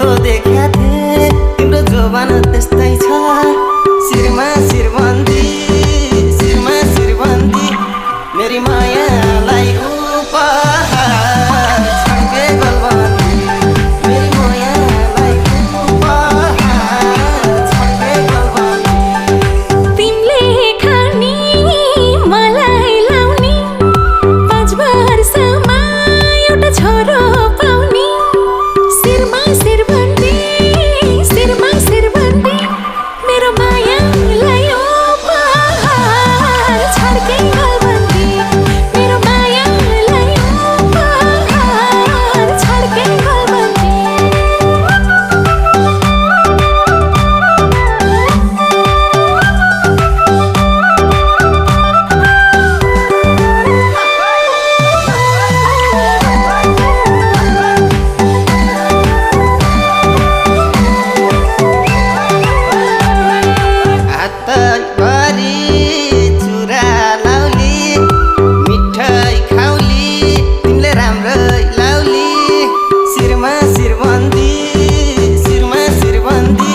कस्तो देखा थिए तिम्रो जोबान त्यस्तै छ शिरमा शिरबन्दी शिरमा शिरबन्दी मेरी मायालाई उपहार छड्के गलबन्दी मेरी मायालाई उपहार छड्के गलबन्दी तिमीले खानी मलाई लाउनी 5 वर्षमा एउटा छोरो पाउनी शिरमा शिरबन्दी शिरमा शिरबन्दी मेरो मायालाई उपहार छड्के गलबन्दी मेरो मायालाई उपहार छड्के गलबन्दी हातभरि चुरा लाउली मिठाई खाउली तिमीले राम्रै लाउली शिरमा शिरबन्दी शिरमा शिरबन्दी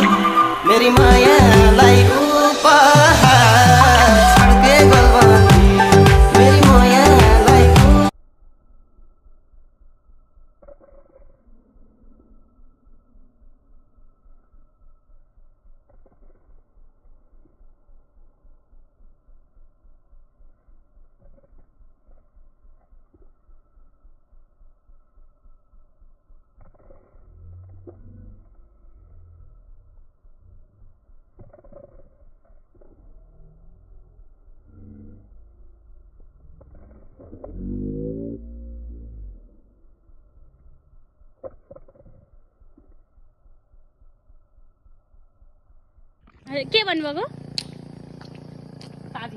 मेरी मायालाई उपहार छड्के गलबन्दी मेरी मायालाई के भन्नुभएको भाबी